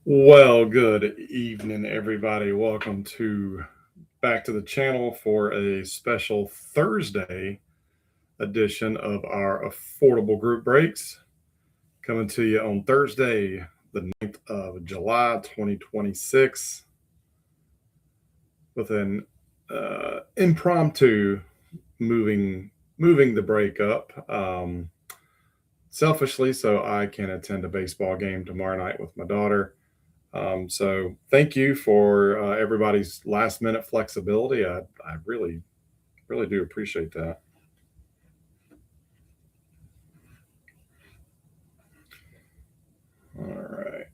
Well, good evening, everybody. Welcome to back to the channel for a special Thursday edition of our affordable group breaks. Coming to you on Thursday, the 9th of July, 2026, with an impromptu moving moving the break up. Selfishly, so I can attend a baseball game tomorrow night with my daughter. So thank you for everybody's last minute flexibility. I really do appreciate that. All right.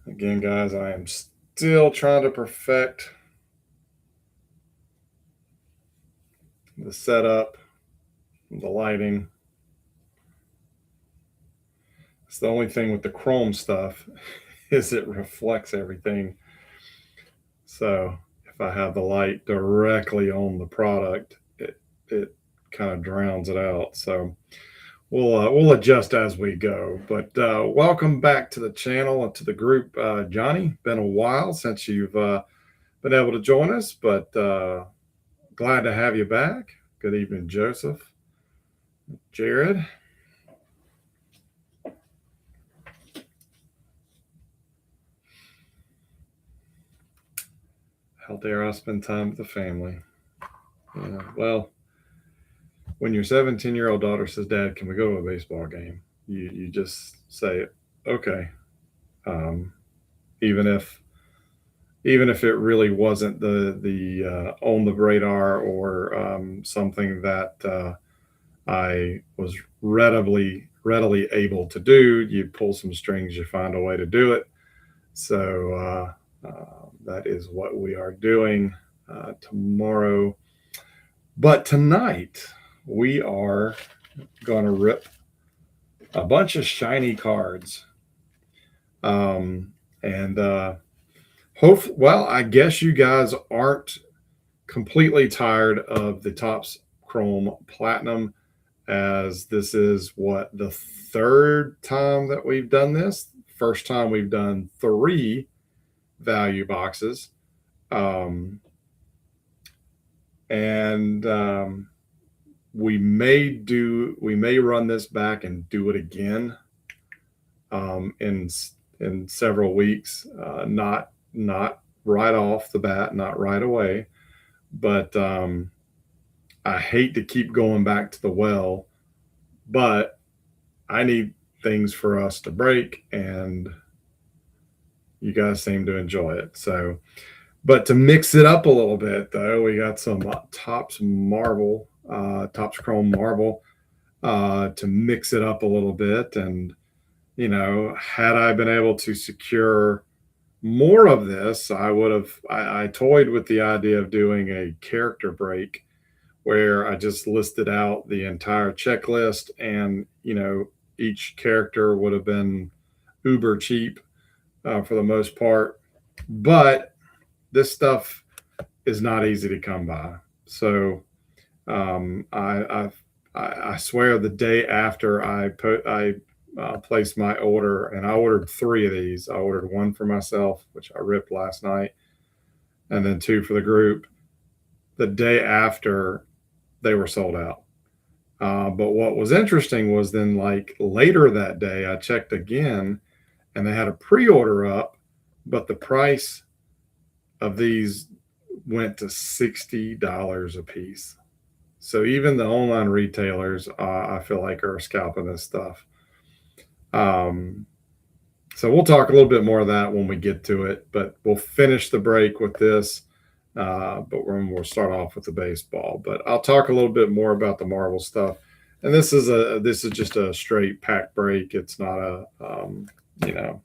Again, guys, I am still trying to perfect the setup, the lighting. It's the only thing with the Chrome stuff is it reflects everything. So if I have the light directly on the product, it kind of drowns it out. So we'll adjust as we go. But welcome back to the channel and to the group, Johnny. Been a while since you've been able to join us, but glad to have you back. Good evening, Joseph, Jared. How dare I spend time with the family? Yeah, well, when your 17-year-old daughter says, "Dad, can we go to a baseball game?" You just say, "Okay," um, even if it really wasn't the on the radar or something that I was readily able to do. You pull some strings, you find a way to do it. So that is what we are doing tomorrow. But tonight we are going to rip a bunch of shiny cards. And well, I guess you guys aren't completely tired of the Topps Chrome Platinum, as this is what, the third time that we've done this. First time we've done three value boxes. And we may run this back and do it again in several weeks. Not right off the bat, not right away, but I hate to keep going back to the well, but I need things for us to break, and you guys seem to enjoy it. So, but to mix it up a little bit, though, we got some Topps Marble, Topps Chrome Marble, to mix it up a little bit. And had I been able to secure more of this, I would have. I toyed with the idea of doing a character break where I just listed out the entire checklist, and each character would have been uber cheap for the most part. But this stuff is not easy to come by. So I swear the day after I placed my order, and I ordered three of these. I ordered one for myself, which I ripped last night, and then two for the group. The day after, they were sold out. But what was interesting was then, like later that day, I checked again, and they had a pre-order up, but the price of these went to $60 a piece. So even the online retailers, I feel like, are scalping this stuff. Um, so we'll talk a little bit more of that when we get to it, but we'll finish the break with this. But we'll start off with the baseball. But I'll talk a little bit more about the Marvel stuff. And this is just a straight pack break. It's not you know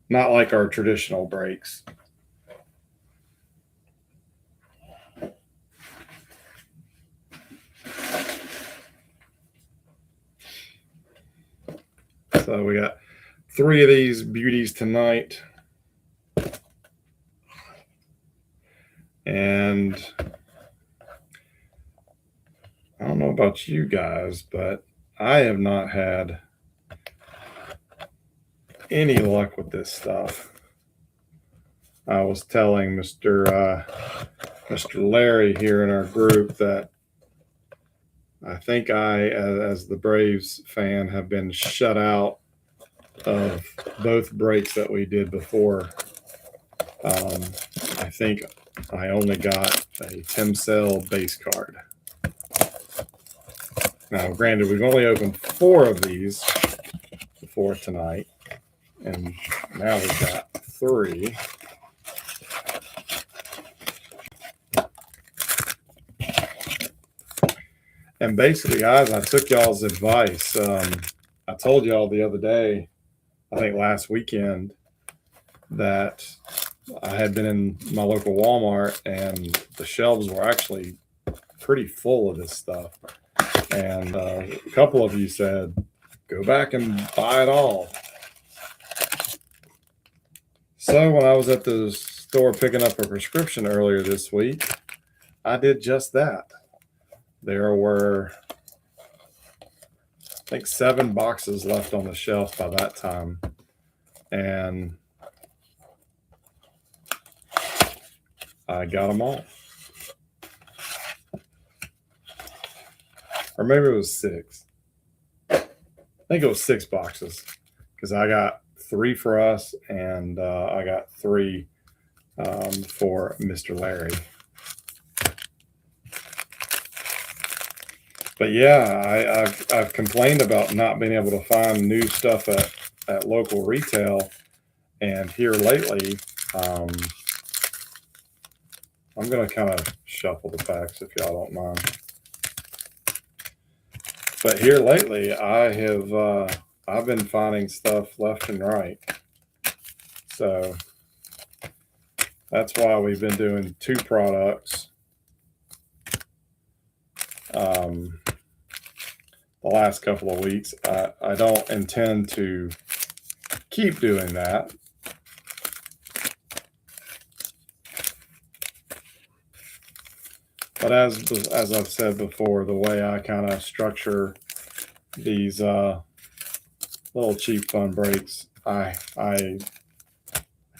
not like our traditional breaks. So we got three of these beauties tonight. And I don't know about you guys, but I have not had any luck with this stuff. I was telling Mr. Larry here in our group that I think I, as the Braves fan, have been shut out of both breaks that we did before. I think I only got a Tim Sale base card. Now, granted, we've only opened 4 of these before tonight, and now we've got 3. And basically, guys, I took y'all's advice. I told y'all the other day, I think last weekend, that I had been in my local Walmart and the shelves were actually pretty full of this stuff. And a couple of you said, go back and buy it all. So when I was at the store picking up a prescription earlier this week, I did just that. There were, I think, 7 boxes left on the shelf by that time. And I got them all. Or maybe it was 6. I think it was 6 boxes because I got 3 for us and I got 3 for Mr. Larry. But yeah, I've complained about not being able to find new stuff at local retail, and here lately, I'm going to kind of shuffle the packs if y'all don't mind. But here lately, I've been finding stuff left and right. So that's why we've been doing 2 products the last couple of weeks. I don't intend to keep doing that. But as I've said before, the way I kind of structure these little cheap fun breaks, I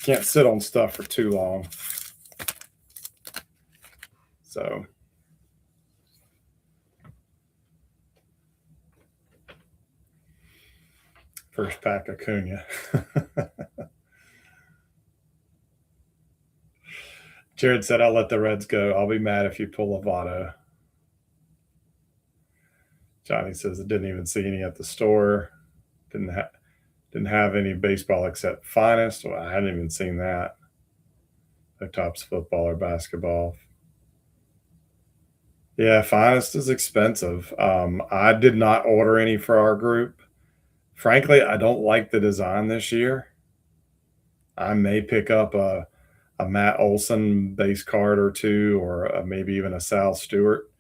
can't sit on stuff for too long. So first pack Acuna. Jared said, I'll let the Reds go. I'll be mad if you pull Lovato. Johnny says, I didn't even see any at the store. Didn't have any baseball except Finest. Well, I hadn't even seen that. No Topps football or basketball. Yeah, Finest is expensive. I did not order any for our group. Frankly, I don't like the design this year. I may pick up a Matt Olson base card or 2, or maybe even a Sal Stewart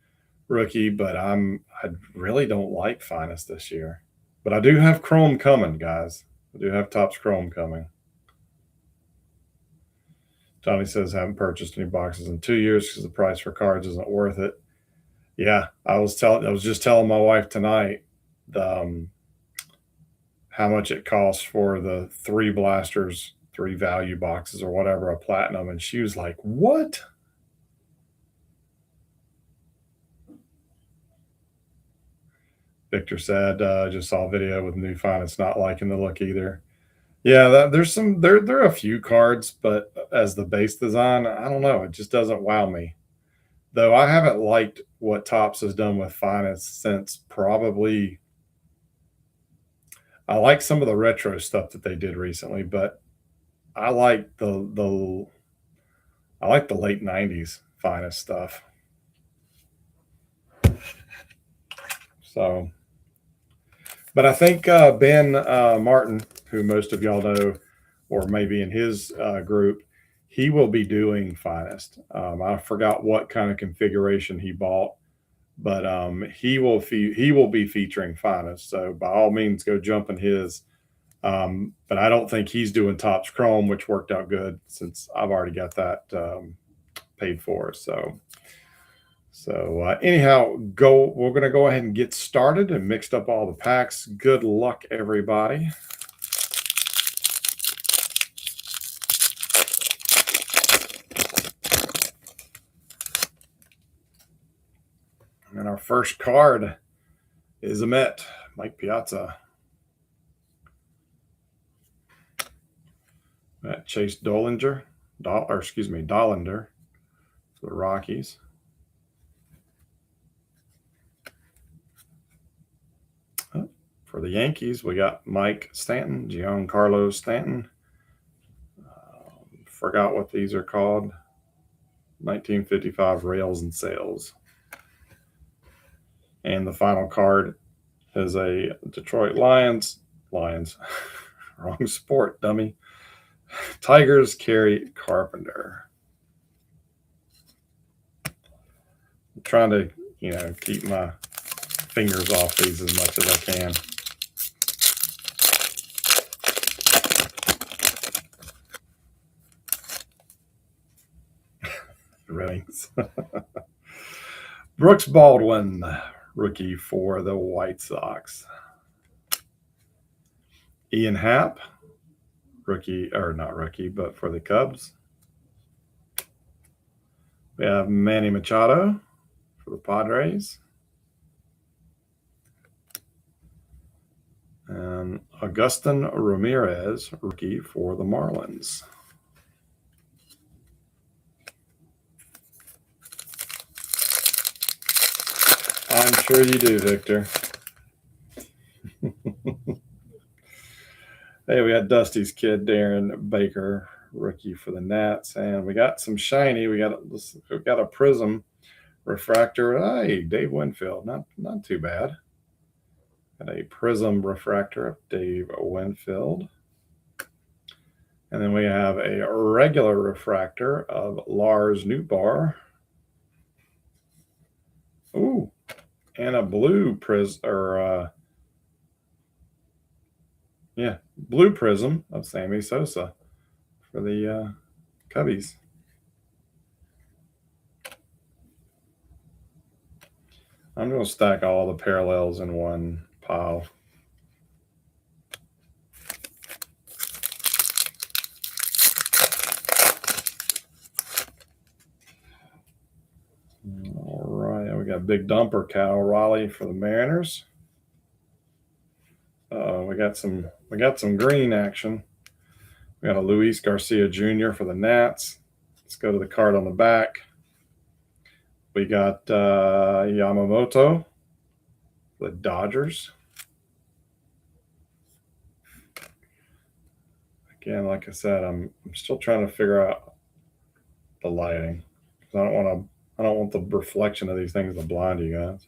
rookie, but I really don't like Finest this year. But I do have Chrome coming, guys. I do have Topps Chrome coming. Johnny says, I haven't purchased any boxes in 2 years because the price for cards isn't worth it. Yeah, I was just telling my wife tonight how much it costs for the 3 blasters, 3 value boxes or whatever, a platinum, and she was like, what? Victor said, just saw a video with New Finest not liking the look either. Yeah, there are a few cards, but as the base design, I don't know, it just doesn't wow me. Though I haven't liked what Topps has done with Finest since probably, I like some of the retro stuff that they did recently, but I like the late 90s Finest stuff. So, but I think Ben Martin, who most of y'all know, or maybe in his group, he will be doing Finest. I forgot what kind of configuration he bought, but he will be featuring Finest. So by all means, go jump in his. But I don't think he's doing Topps Chrome, which worked out good since I've already got that paid for. So So anyhow, we're going to go ahead and get started and mixed up all the packs. Good luck, everybody. And our first card is a Met, Mike Piazza. Chase Dollander for the Rockies. For the Yankees, we got Mike Stanton, Giancarlo Stanton. Forgot what these are called. 1955 Rails and Sales. And the final card is a Detroit Lions. Wrong sport, dummy. Tigers, Kerry Carpenter. I'm trying to, keep my fingers off these as much as I can. Rings. Brooks Baldwin, rookie for the White Sox. Ian Happ, not rookie, but for the Cubs. We have Manny Machado for the Padres. And Augustin Ramirez, rookie for the Marlins. I'm sure you do, Victor. Hey, we got Dusty's kid, Darren Baker, rookie for the Nats. And we got some shiny. We got a Prism refractor. Hey, Dave Winfield. Not too bad. Got a Prism refractor of Dave Winfield. And then we have a regular refractor of Lars Nootbaar. Ooh, and a blue blue prism of Sammy Sosa for the Cubbies. I'm going to stack all the parallels in one pile. All right, we got Big Dumper Cal Raleigh for the Mariners. We got some green action. We got a Luis Garcia Jr. for the Nats. Let's go to the card on the back. We got Yamamoto for the Dodgers. Again, like I said, I'm still trying to figure out the lighting. I don't want the reflection of these things to blind you guys.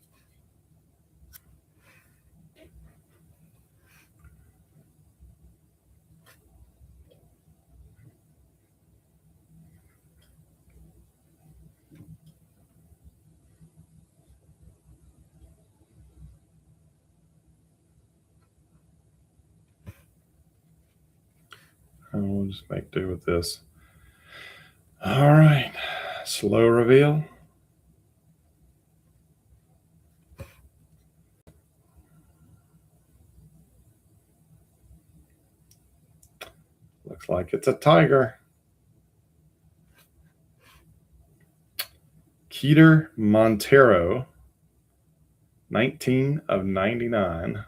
And we'll just make do with this. All right. Slow reveal. Looks like it's a Tiger. Keter Montero, 19 of 99.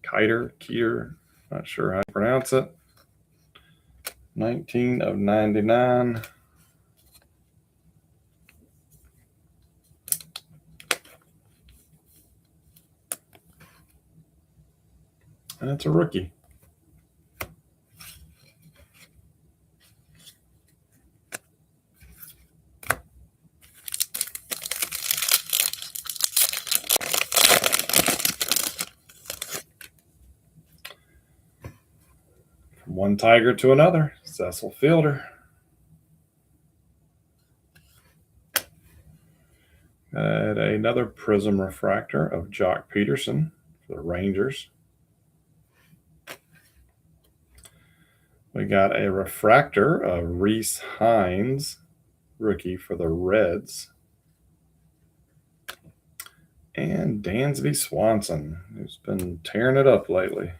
Keter, not sure how to pronounce it. 19 of 99. And it's a rookie. From one Tiger to another, Cecil Fielder. And another Prism refractor of Jock Peterson for the Rangers. We got a refractor of Reese Hines, rookie for the Reds. and Dansby Swanson, who's been tearing it up lately.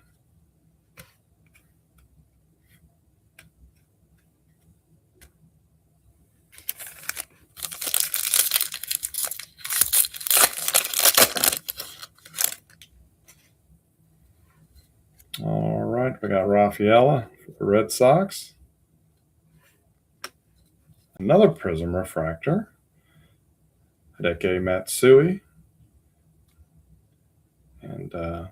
All right, we got Rafaela for the Red Sox. Another Prism Refractor. Hideki Matsui. And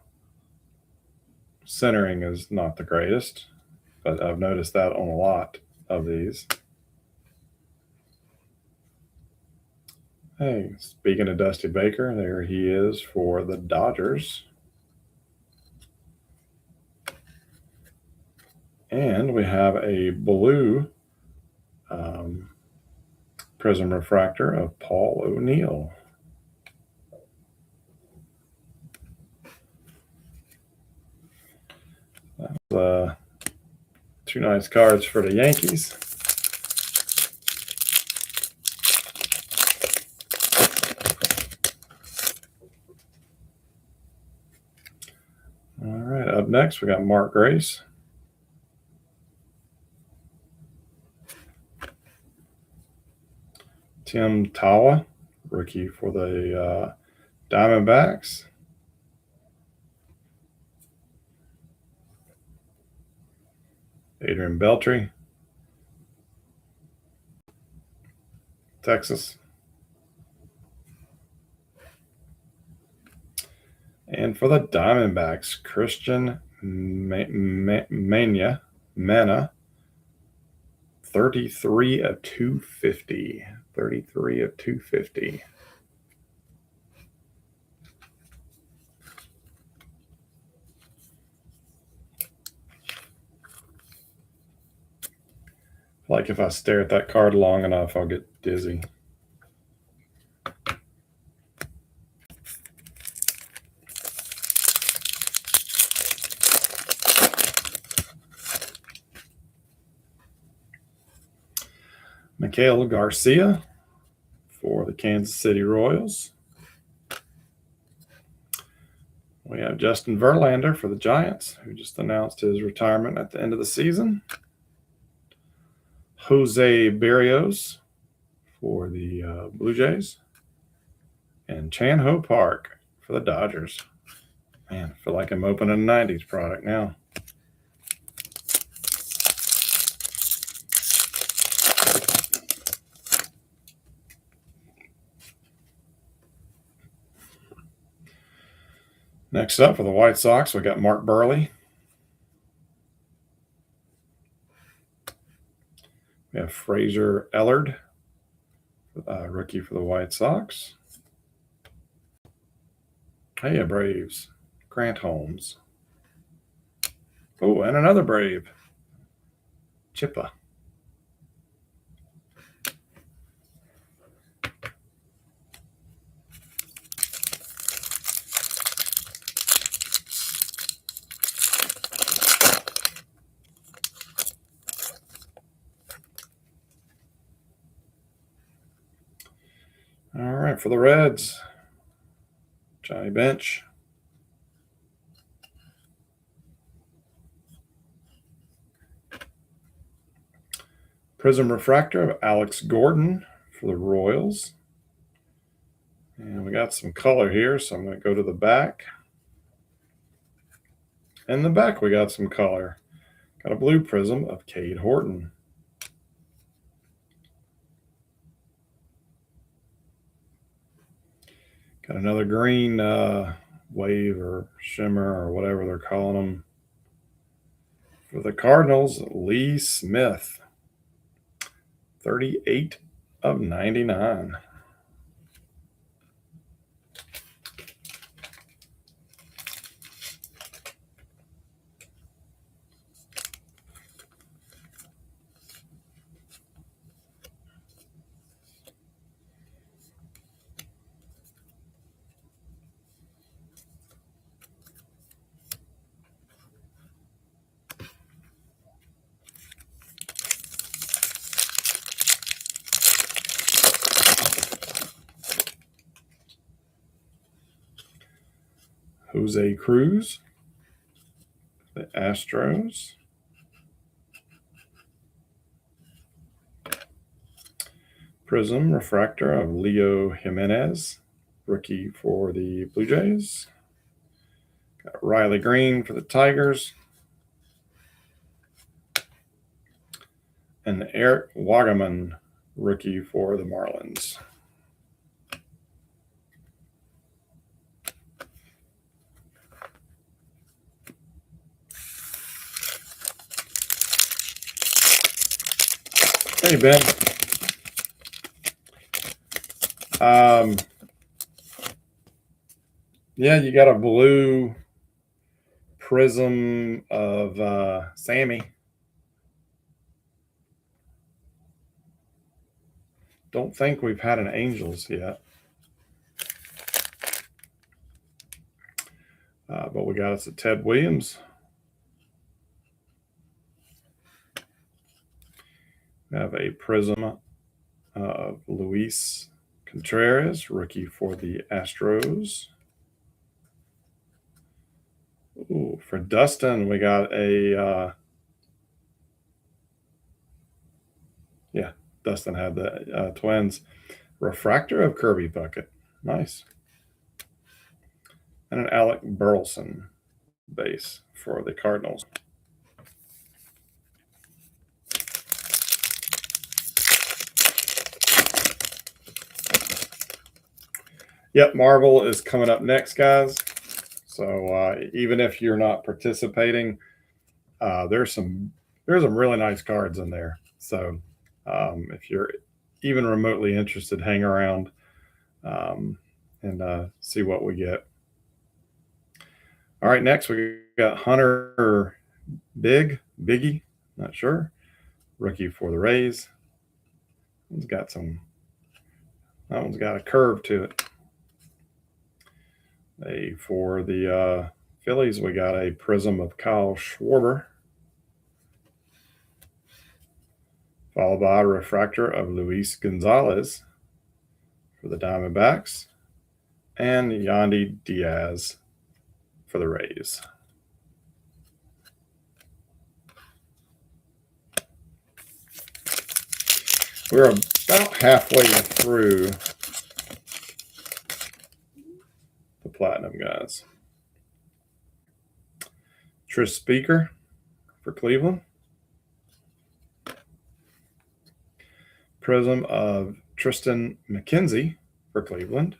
centering is not the greatest, but I've noticed that on a lot of these. Hey, speaking of Dusty Baker, there he is for the Dodgers. And we have a blue Prism Refractor of Paul O'Neill. That's two nice cards for the Yankees. All right, up next we got Mark Grace. Tim Tawa, rookie for the Diamondbacks. Adrian Beltre, Texas. And for the Diamondbacks, Christian Mana, 33 of 250. 33 of 250. Like if I stare at that card long enough, I'll get dizzy. Miguel Garcia for the Kansas City Royals. We have Justin Verlander for the Giants, who just announced his retirement at the end of the season. Jose Berrios for the Blue Jays. And Chan Ho Park for the Dodgers. Man, I feel like I'm opening a 90s product now. Next up for the White Sox, we got Mark Burley. We have Fraser Ellard, rookie for the White Sox. Hey, Braves. Grant Holmes. Oh, and another Brave. Chippa. All right, for the Reds, Johnny Bench. Prism Refractor of Alex Gordon for the Royals. And we got some color here, so I'm going to go to the back. In the back, we got some color. Got a blue prism of Cade Horton. Got another green wave or shimmer or whatever they're calling them. For the Cardinals, Lee Smith. 38 of 99. Jose Cruz, the Astros. Prism refractor of Leo Jimenez, rookie for the Blue Jays. Got Riley Green for the Tigers. And Eric Wagaman, rookie for the Marlins. Hey, Ben. Yeah, you got a blue prism of Sammy. Don't think we've had an Angels yet. But we got us a Ted Williams. We have a prism of Luis Contreras, rookie for the Astros. Ooh, for Dustin, we got a Dustin had the Twins. Refractor of Kirby Puckett. Nice. And an Alec Burleson base for the Cardinals. Yep, Marvel is coming up next, guys. So even if you're not participating, there's some really nice cards in there. So if you're even remotely interested, hang around and see what we get. All right, next we got Hunter Biggie, not sure, rookie for the Rays. That one's got a curve to it. For the Phillies, we got a prism of Kyle Schwarber, followed by a refractor of Luis Gonzalez for the Diamondbacks, and Yandy Diaz for the Rays. We're about halfway through the Platinum, guys. Tris Speaker for Cleveland. Prism of Tristan McKenzie for Cleveland.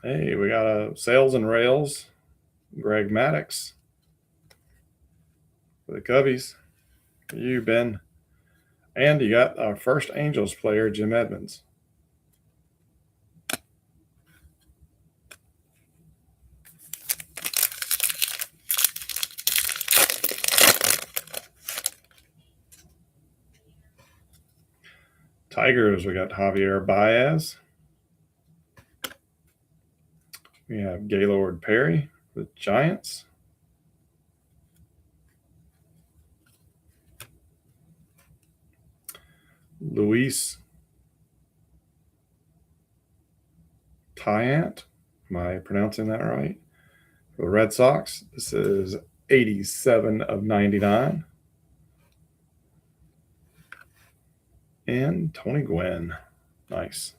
Hey, we got a Sales and Rails, Greg Maddux for the Cubbies. For you, Ben. And you got our first Angels player, Jim Edmonds. Tigers, we got Javier Baez. We have Gaylord Perry with Giants. Luis Tyant. Am I pronouncing that right? For the Red Sox, this is 87 of 99. And Tony Gwynn. Nice.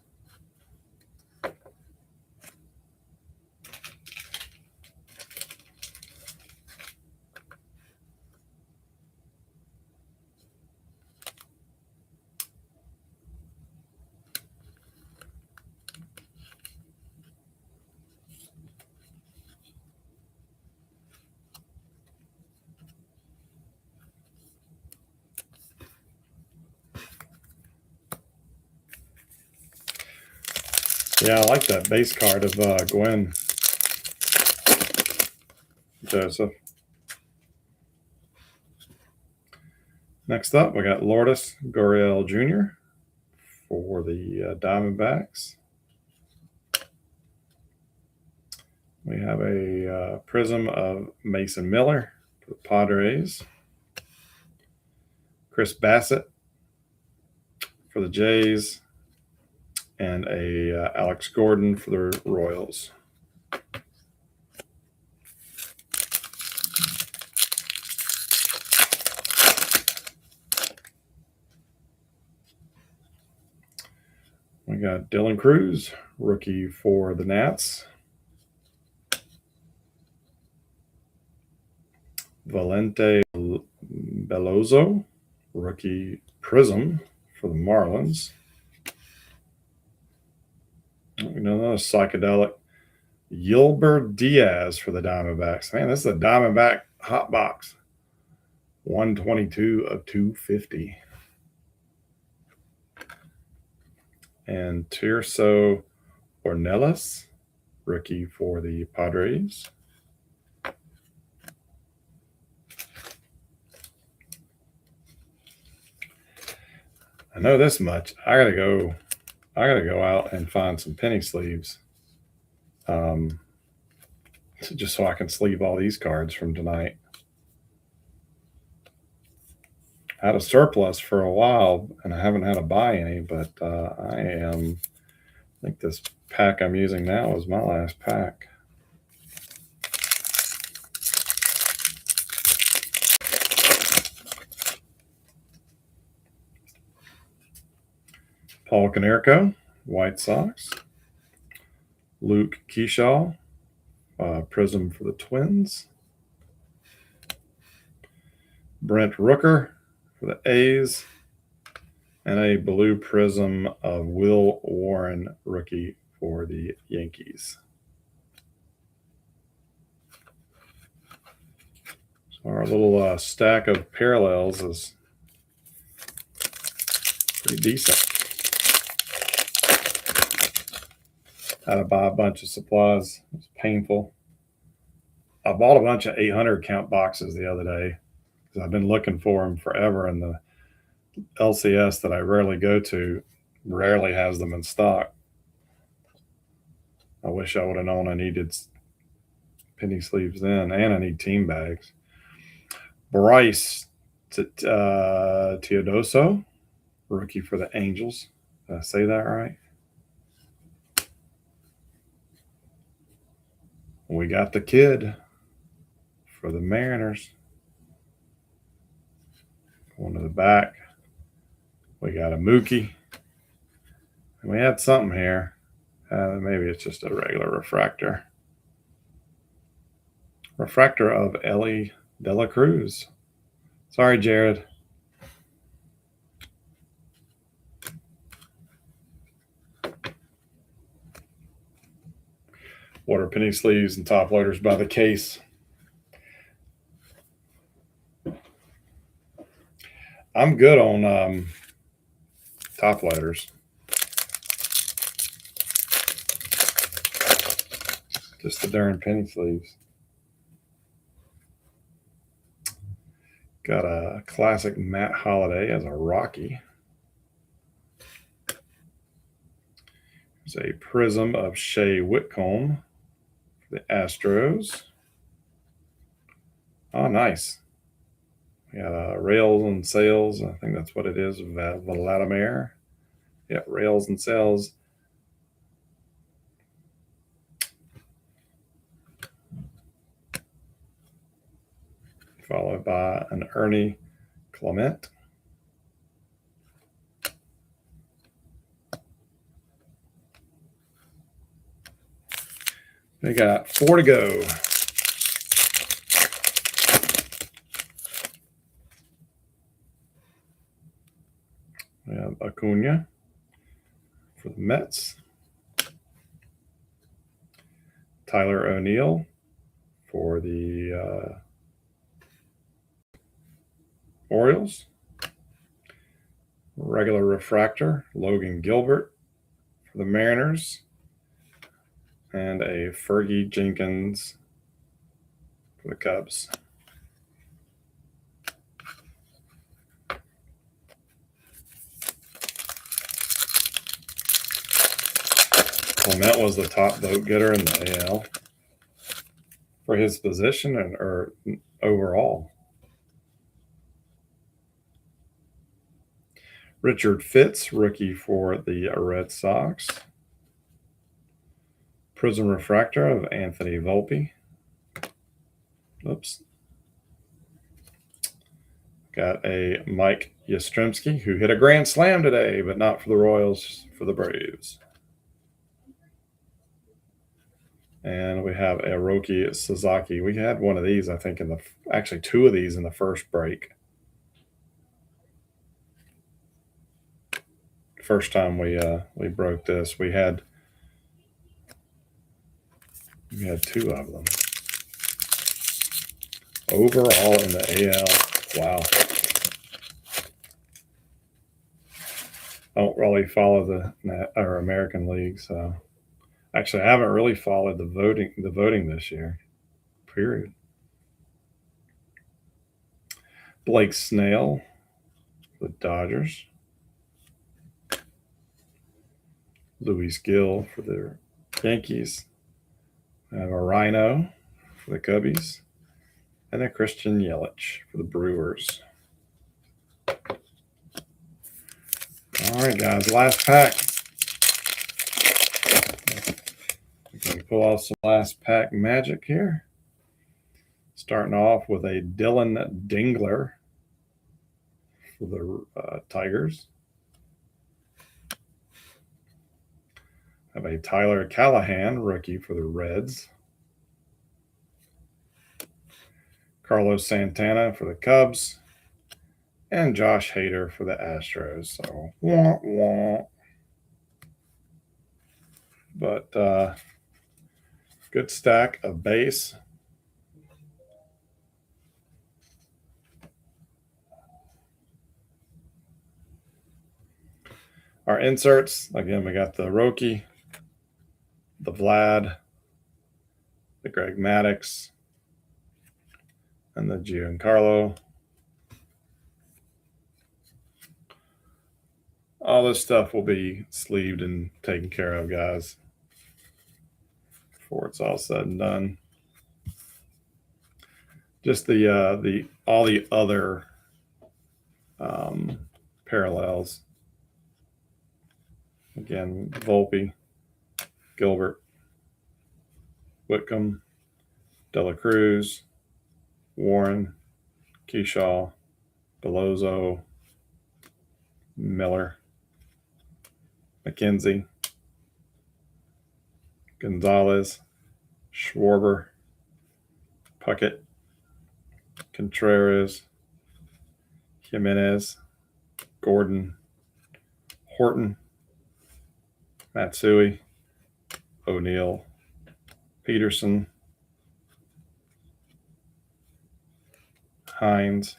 Yeah, I like that base card of Gwen Joseph. Next up, we got Lourdes Gurriel Jr. for the Diamondbacks. We have a prism of Mason Miller for the Padres. Chris Bassett for the Jays. and a Alex Gordon for the Royals. We got Dylan Cruz, rookie for the Nats. Valente Belozo, rookie Prism for the Marlins. Another psychedelic Yilber Diaz for the Diamondbacks. Man, this is a Diamondback hot box. 122 of 250. And Tirso Ornelas, rookie for the Padres. I know this much. I gotta go out and find some penny sleeves. Just so I can sleeve all these cards from tonight. I had a surplus for a while and I haven't had to buy any, but I think this pack I'm using now is my last pack. Paul Konerko, White Sox. Luke Keyshaw, Prism for the Twins. Brent Rooker for the A's. And a blue prism of Will Warren, rookie for the Yankees. So our little stack of parallels is pretty decent. Had to buy a bunch of supplies. It was painful. I bought a bunch of 800 count boxes the other day because I've been looking for them forever, and the LCS that I rarely go to rarely has them in stock. I wish I would have known I needed penny sleeves then, and I need team bags. Bryce Teodoso, rookie for the Angels. Did I say that right? We got the kid for the Mariners. Going to the back. We got a Mookie. And we had something here. Maybe it's just a regular refractor. Refractor of Ellie De La Cruz. Sorry, Jared. Water penny sleeves and top loaders by the case. I'm good on top loaders. Just the darn penny sleeves. Got a classic Matt Holliday as a Rocky. There's a prism of Shea Whitcomb for the Astros. Oh, nice. We got Rails and Sales. I think that's what it is. Vladimir. Yeah, Rails and Sales. Followed by an Ernie Clement. We got 4 to go. We have Acuna for the Mets. Tyler O'Neill for the Orioles. Regular refractor, Logan Gilbert for the Mariners. And a Fergie Jenkins for the Cubs. Clement was the top vote getter in the AL for his position or overall. Richard Fitz, rookie for the Red Sox. Prism Refractor of Anthony Volpe. Oops. Got a Mike Yastrzemski, who hit a grand slam today, but not for the Royals, for the Braves. And we have a Roki Sasaki. We had one of these, I think, actually two of these in the first break. First time we broke this, we had two of them. Overall in the AL, wow. I don't really follow the American League, so actually I haven't really followed the voting this year. Period. Blake Snell, the Dodgers. Luis Gill for the Yankees. I have a Rhino for the Cubbies. And a Christian Yelich for the Brewers. All right, guys, last pack. We can pull off some last pack magic here. Starting off with a Dylan Dingler for the Tigers. Have a Tyler Callahan, rookie for the Reds. Carlos Santana for the Cubs. And Josh Hader for the Astros. So, wah, wah. But good stack of base. Our inserts, again, we got the Roki, the Vlad, the Greg Maddux, and the Giancarlo. All this stuff will be sleeved and taken care of, guys, before it's all said and done. Just the all the other parallels. Again, Volpe, Gilbert, Whitcomb, Dela Cruz, Warren, Keyshaw, Belozo, Miller, McKenzie, Gonzalez, Schwarber, Puckett, Contreras, Jimenez, Gordon, Horton, Matsui, O'Neill, Peterson, Hines,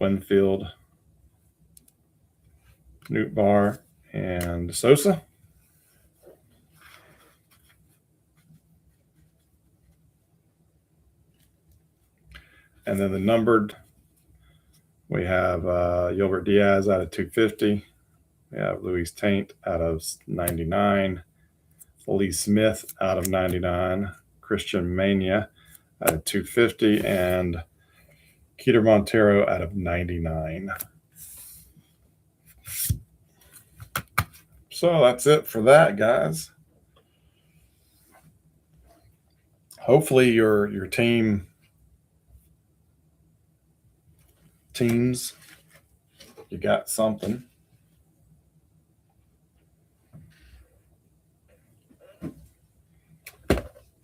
Winfield, Nootbaar, and Sosa. And then the numbered, we have Gilbert Diaz out of 250. We have Luis Taint out of 99. Lee Smith out of 99. Christian Mania out of 250. And Keter Montero out of 99. So that's it for that, guys. Hopefully your teams, you got something.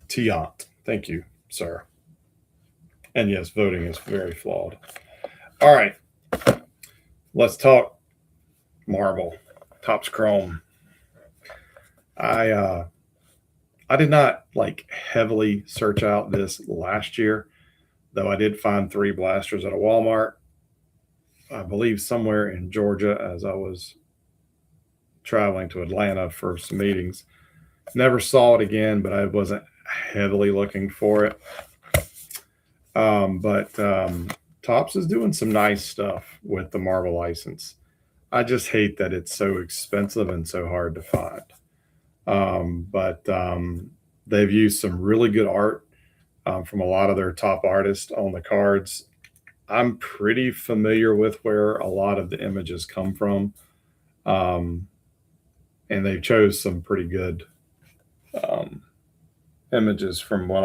Tiant. Thank you, sir. And yes, voting is very flawed. All right. Let's talk marble. Topps Chrome. I did not heavily search out this last year, though I did find 3 blasters at a Walmart, I believe somewhere in Georgia, as I was traveling to Atlanta for some meetings. Never saw it again, but I wasn't heavily looking for it. But Topps is doing some nice stuff with the marble license. I just hate that it's so expensive and so hard to find. But they've used some really good art from a lot of their top artists on the cards. I'm pretty familiar with where a lot of the images come from. Um, and they chose some pretty good um, images from what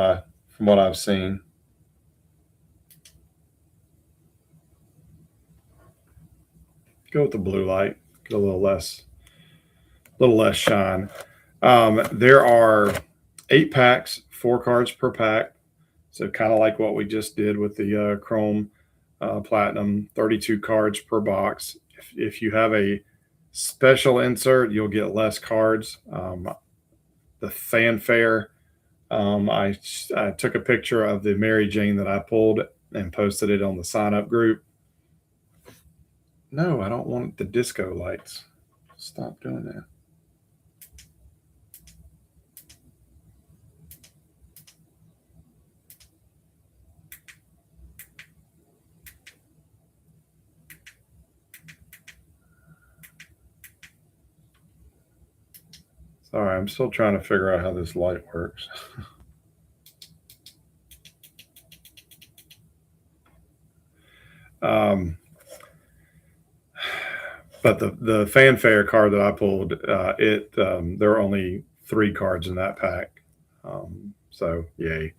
I've seen. Go with the blue light, get a little less shine. There are 8 packs, 4 cards per pack. So kind of like what we just did with the Chrome Platinum, 32 cards per box. If you have a special insert, you'll get less cards. The fanfare, I took a picture of the Mary Jane that I pulled and posted it on the sign up group. No, I don't want the disco lights. Stop doing that. Sorry, I'm still trying to figure out how this light works. But the fanfare card that I pulled, there are only 3 cards in that pack. So yay.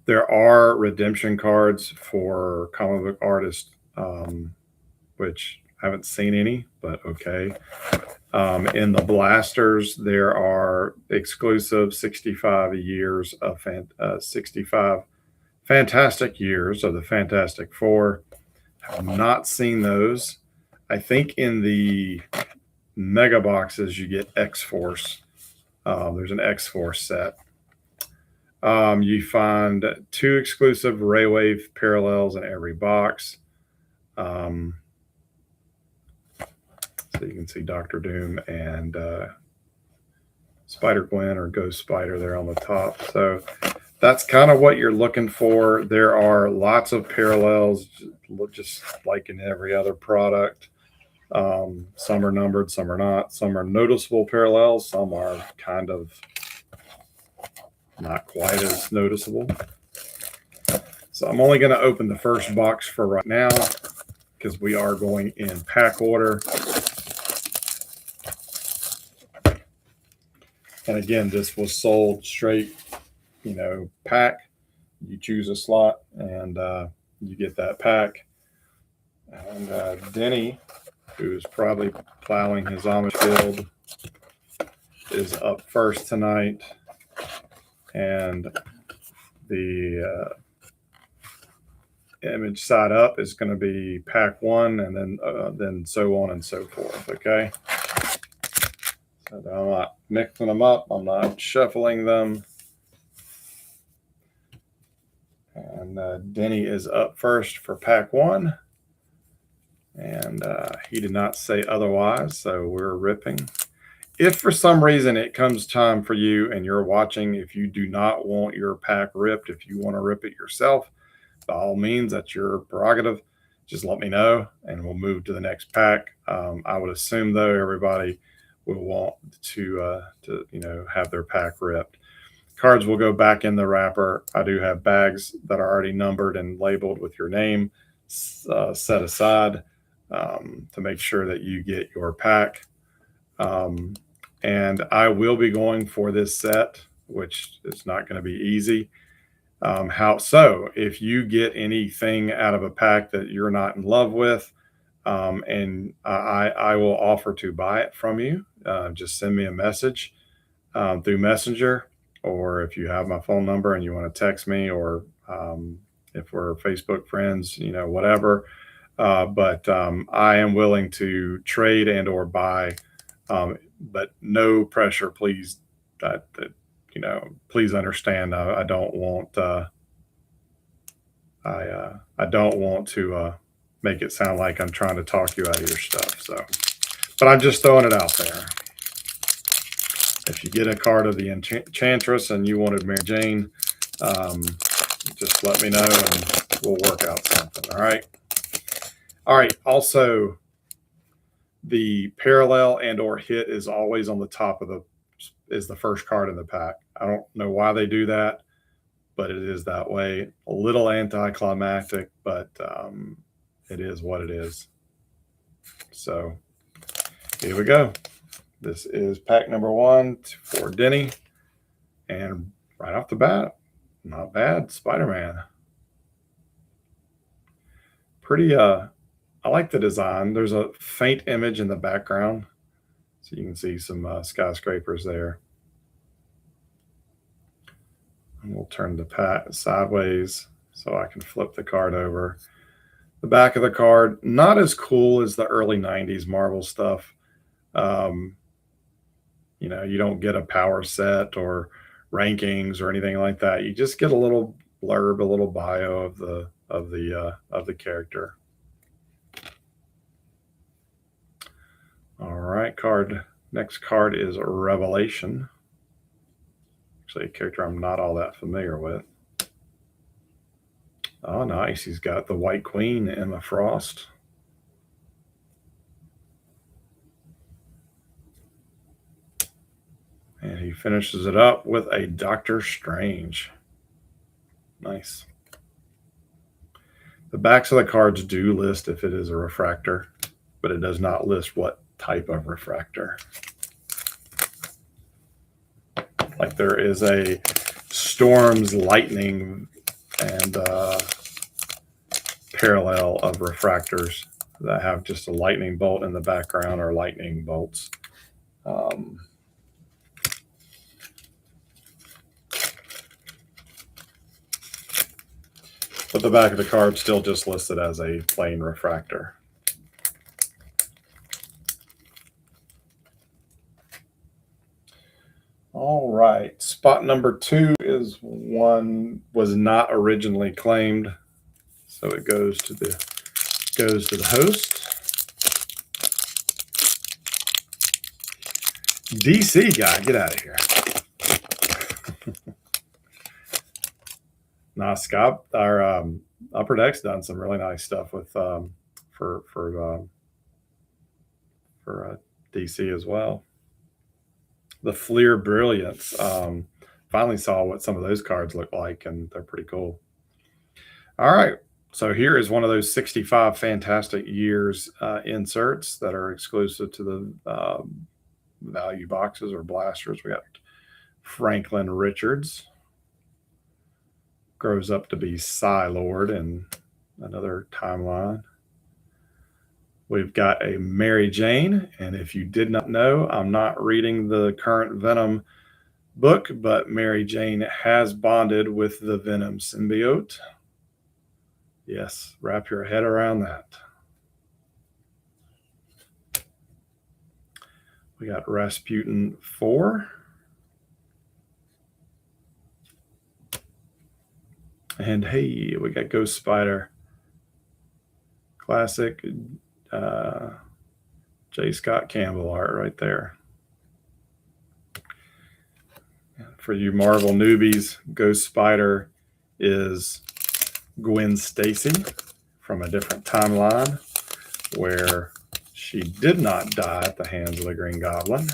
There are redemption cards for comic book artists, which I haven't seen any, but okay. In the blasters, there are exclusive 65 years of 65 fantastic years of the Fantastic Four. Have not seen those. I think in the mega boxes you get X Force. There's an X Force set. You find 2 exclusive Raywave parallels in every box. So you can see Doctor Doom and Spider Gwen or Ghost Spider there on the top. So that's kind of what you're looking for. There are lots of parallels, just like in every other product. Some are numbered, some are not. Some are noticeable parallels, some are kind of not quite as noticeable. So I'm only going to open the first box for right now because we are going in pack order. And again, this was sold straight, pack. You choose a slot and you get that pack. And Denny, who's probably plowing his Amish field, is up first tonight. And the image side up is going to be pack 1, and then so on and so forth. Okay. So I'm not mixing them up. I'm not shuffling them. And Denny is up first for pack 1. And he did not say otherwise, so we're ripping. If for some reason it comes time for you and you're watching, if you do not want your pack ripped, if you want to rip it yourself, by all means, that's your prerogative. Just let me know and we'll move to the next pack. I would assume, though, everybody will want to have their pack ripped. Cards will go back in the wrapper. I do have bags that are already numbered and labeled with your name set aside to make sure that you get your pack. And I will be going for this set, which is not going to be easy. If you get anything out of a pack that you're not in love with, and I will offer to buy it from you, just send me a message through Messenger, or if you have my phone number and you want to text me, or if we're Facebook friends, whatever. But I am willing to trade and or buy, but no pressure, please. Please understand. I don't want. I don't want to make it sound like I'm trying to talk you out of your stuff. So, but I'm just throwing it out there. If you get a card of the Enchantress and you wanted Mary Jane, just let me know and we'll work out something. All right. All right. Also, the parallel and or hit is always on the top of the first card in the pack. I don't know why they do that, but it is that way. A little anticlimactic, but it is what it is. So Here we go. This is pack number 1 for Denny. And right off the bat, not bad. Spider-Man. Pretty, I like the design. There's a faint image in the background. So you can see some skyscrapers there. And we'll turn the pack sideways so I can flip the card over. The back of the card, not as cool as the early 90s Marvel stuff. You know, you don't get a power set or rankings or anything like that. You just get a little blurb, a little bio of the character. All right, next card is Revelation. Actually, a character I'm not all that familiar with. Oh, nice. He's got the White Queen, Emma Frost. And he finishes it up with a Doctor Strange. Nice. The backs of the cards do list if it is a refractor, but it does not list what type of refractor. Like there is a Storm's Lightning and parallel of refractors that have just a lightning bolt in the background or lightning bolts. But the back of the card still just listed as a plain refractor. All right, spot number 2 was not originally claimed, so it goes to the host. DC guy, get out of here. Nah, Scott, our Upper Deck's done some really nice stuff with for DC as well. The Fleer Brilliance. Finally saw what some of those cards look like, and they're pretty cool. All right, so here is one of those 65 Fantastic Years inserts that are exclusive to the value boxes or blasters. We got Franklin Richards. Grows up to be Psylord in another timeline. We've got a Mary Jane, and if you did not know, I'm not reading the current Venom book, but Mary Jane has bonded with the Venom symbiote. Yes, wrap your head around that. We got Rasputin 4. And hey, we got Ghost Spider. Classic J. Scott Campbell art right there. For you Marvel newbies, Ghost Spider is Gwen Stacy from a different timeline where she did not die at the hands of the Green Goblin.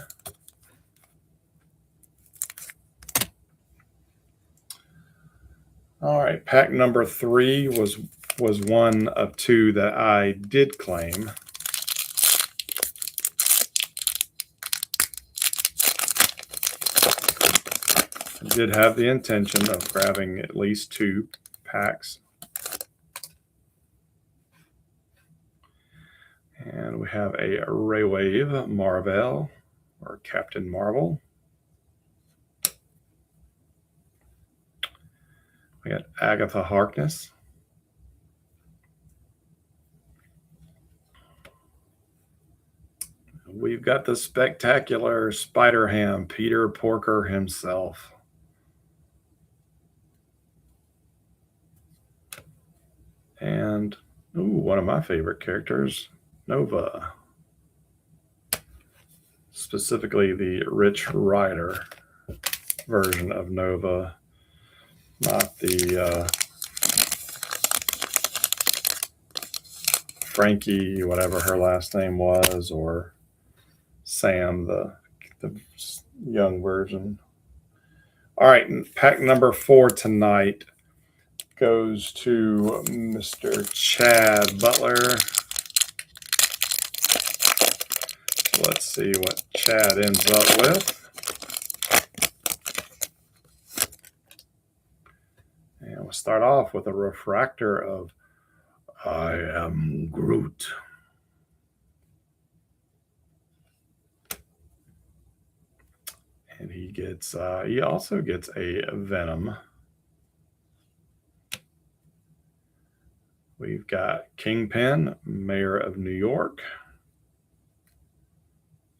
All right, pack number 3 was one of 2 that I did claim. I did have the intention of grabbing at least 2 packs. And we have a Raywave Marvel or Captain Marvel. We got Agatha Harkness. We've got the spectacular Spider-Ham, Peter Porker himself. And one of my favorite characters, Nova. Specifically the Rich Rider version of Nova, not the Frankie, whatever her last name was, or Sam, the young version. All right, pack number 4 tonight goes to Mr. Chad Butler. Let's see what Chad ends up with. And we'll start off with a refractor of I Am Groot. And he also gets a Venom. We've got Kingpin, Mayor of New York,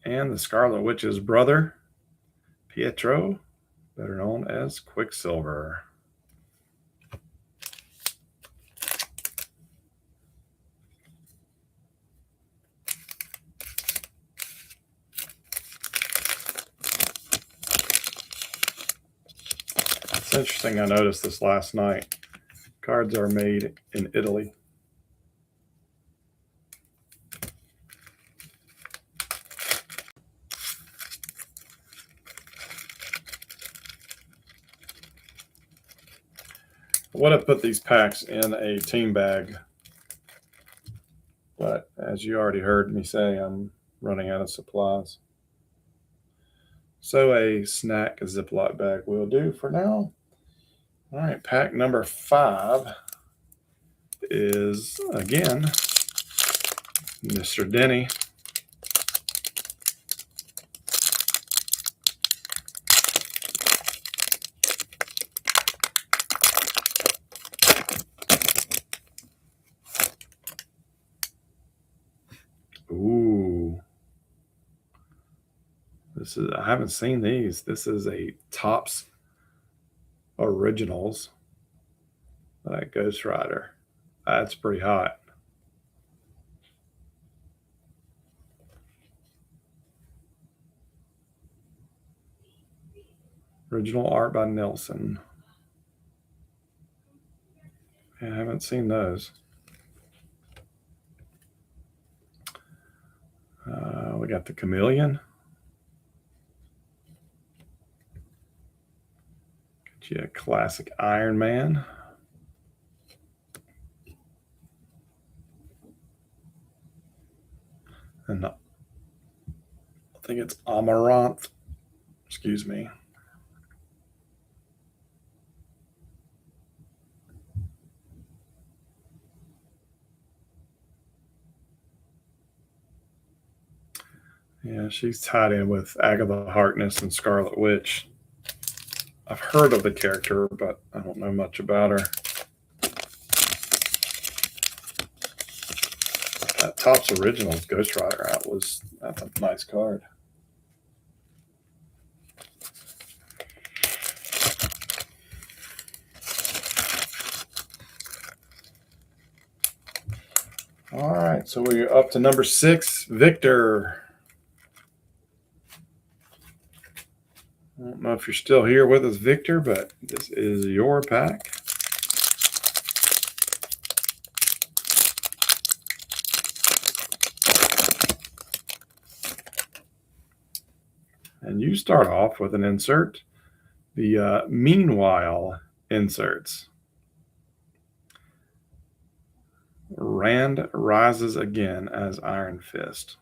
and the Scarlet Witch's brother, Pietro, better known as Quicksilver. It's interesting, I noticed this last night. Cards are made in Italy. I would have put these packs in a team bag, but as you already heard me say, I'm running out of supplies. So a snack Ziploc bag will do for now. All right, pack number 5 is, again, Mr. Denny. Ooh. I haven't seen these. This is a Topps Originals Ghost Rider. That's pretty hot. Original art by Nelson. I haven't seen those. We got the Chameleon. Got you a classic Iron Man. And I think it's Amaranth. Excuse me. Yeah, she's tied in with Agatha Harkness and Scarlet Witch. I've heard of the character, but I don't know much about her. That Topps Originals Ghost Rider that's a nice card. All right, so we're up to number 6, Victor. I don't know if you're still here with us, Victor, but this is your pack. And you start off with an insert, the Meanwhile inserts. Rand rises again as Iron Fist.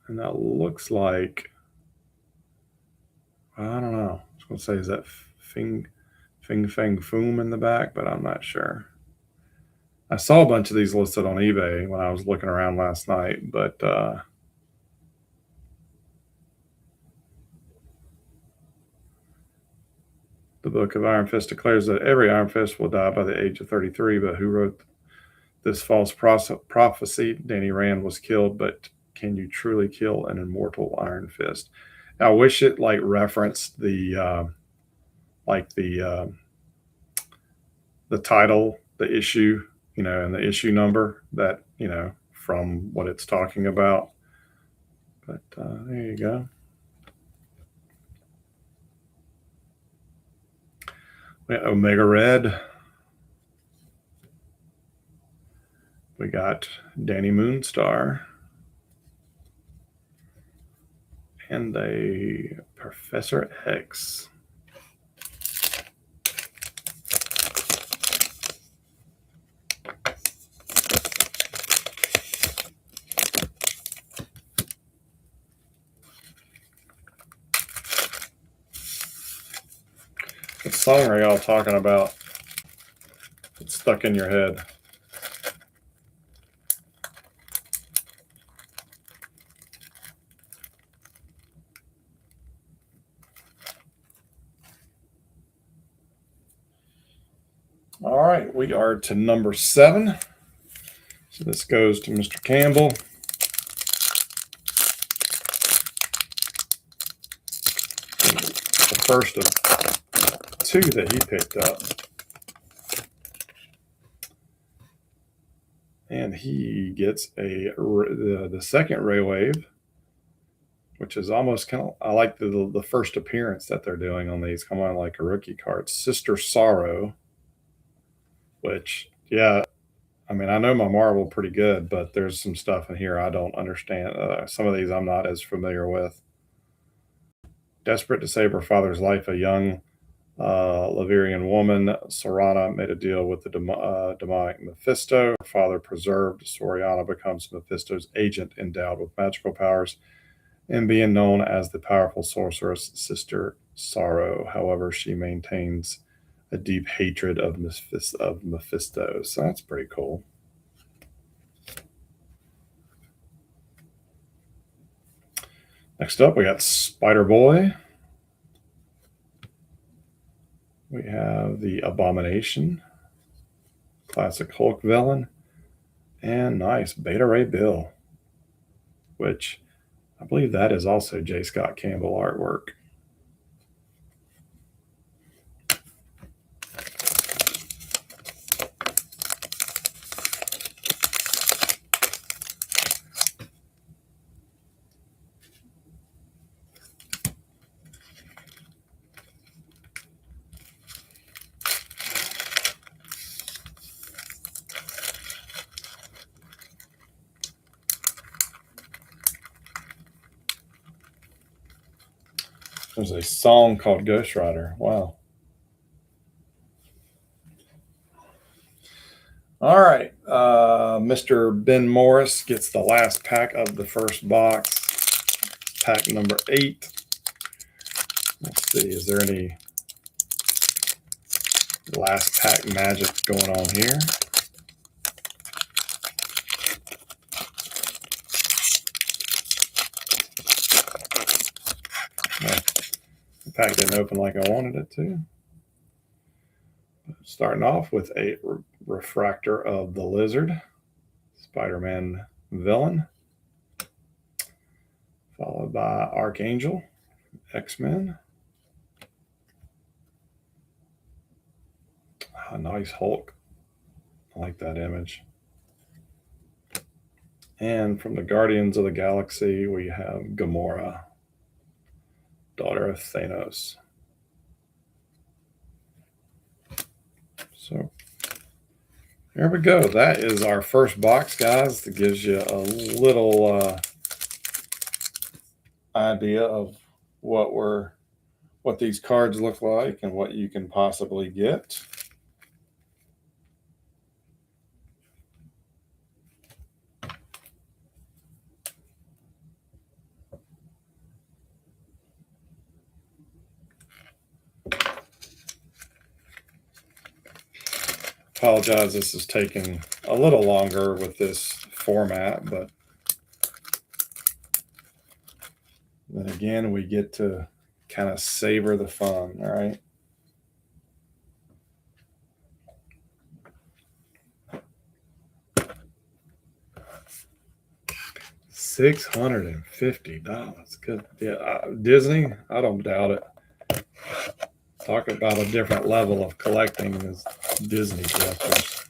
And that looks like, I don't know. I was going to say, is that Fing Fang Foom in the back? But I'm not sure. I saw a bunch of these listed on eBay when I was looking around last night, but the Book of Iron Fist declares that every Iron Fist will die by the age of 33, but who wrote this false prophecy? Danny Rand was killed, but can you truly kill an immortal Iron Fist? I wish it referenced the title, the issue, and the issue number that, from what it's talking about. But there you go. We got Omega Red. We got Danny Moonstar. And a Professor X. What song are y'all talking about? It's stuck in your head. All right, we are to number 7. So this goes to Mr. Campbell. The first of 2 that he picked up. And he gets the second Ray Wave, which is almost kind of, I like the first appearance that they're doing on these. Come on, like a rookie card. Sister Sorrow, which, yeah, I mean, I know my Marvel pretty good, but there's some stuff in here I don't understand. Some of these I'm not as familiar with. Desperate to save her father's life, a young Laverian woman, Sorana, made a deal with the demonic Mephisto. Her father preserved. Soriana becomes Mephisto's agent, endowed with magical powers, and being known as the powerful sorceress Sister Sorrow. However, she maintains a deep hatred of Mephisto. So that's pretty cool. Next up, we got Spider-Boy. We have the Abomination, classic Hulk villain, and nice Beta Ray Bill, which I believe that is also J. Scott Campbell artwork. There's a song called Ghost Rider. Wow. All right. Mr. Ben Morris gets the last pack of the first box. Pack number 8. Let's see. Is there any last pack magic going on here? The pack didn't open like I wanted it to. Starting off with a refractor of the Lizard, Spider-Man villain, followed by Archangel, X-Men. A nice Hulk. I like that image. And from the Guardians of the Galaxy, we have Gamora, daughter of Thanos. So there we go. That is our first box, guys. That gives you a little idea of what these cards look like and what you can possibly get. Apologize, this is taking a little longer with this format, but then again, we get to kind of savor the fun, all right? $650. Good. Yeah, Disney, I don't doubt it. Talk about a different level of collecting as Disney collectors.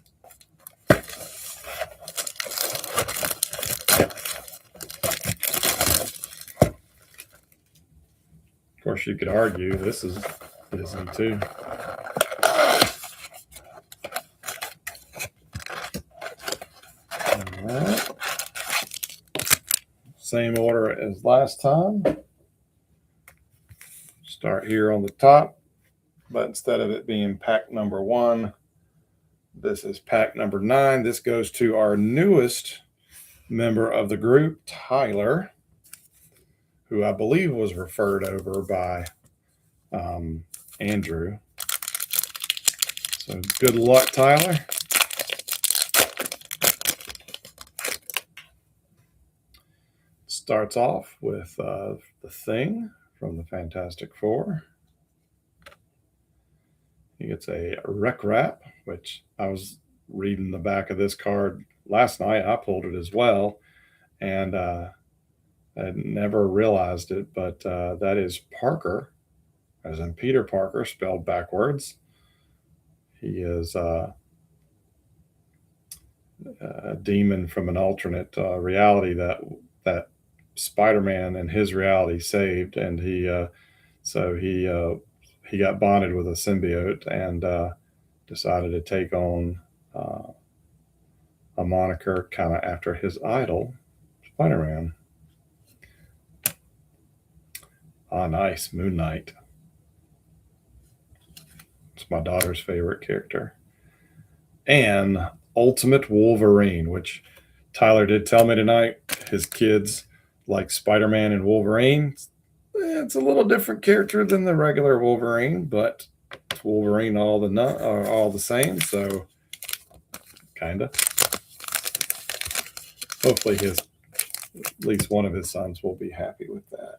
Of course, you could argue this is Disney too. All right. Same order as last time. Start here on the top, but instead of it being pack number 1, this is pack number 9. This goes to our newest member of the group, Tyler, who I believe was referred over by Andrew. So good luck, Tyler. Starts off with the Thing from the Fantastic Four. He gets a Rec Wrap, which I was reading the back of this card last night. I pulled it as well, and I never realized it, but that is Parker, as in Peter Parker, spelled backwards. He is a demon from an alternate reality that Spider-Man in his reality saved, and he got bonded with a symbiote and decided to take on a moniker kind of after his idol, Spider-Man. Ah, nice, Moon Knight. It's my daughter's favorite character. And Ultimate Wolverine, which Tyler did tell me tonight. His kids like Spider-Man and Wolverine. It's a little different character than the regular Wolverine, but it's Wolverine all the same. So, kinda. Hopefully, at least one of his sons will be happy with that.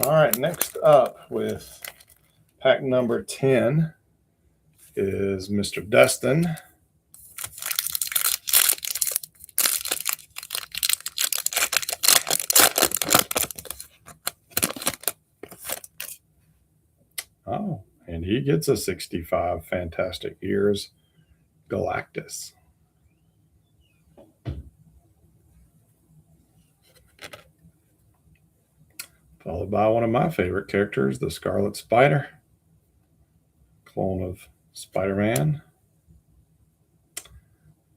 All right, next up with pack number 10 is Mr. Dustin. Oh, and he gets a 65 Fantastic Years Galactus. Followed by one of my favorite characters, the Scarlet Spider, clone of Spider-Man.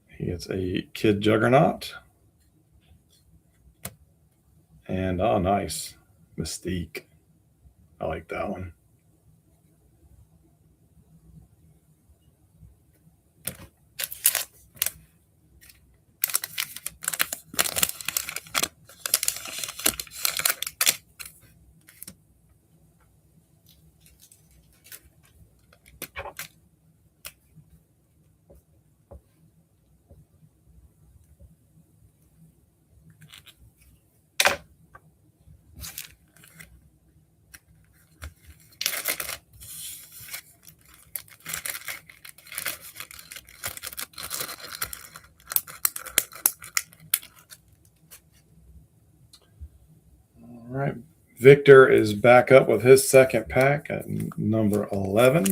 He gets a Kid Juggernaut. And, oh, nice, Mystique. I like that one. All right. Victor is back up with his second pack at number 11.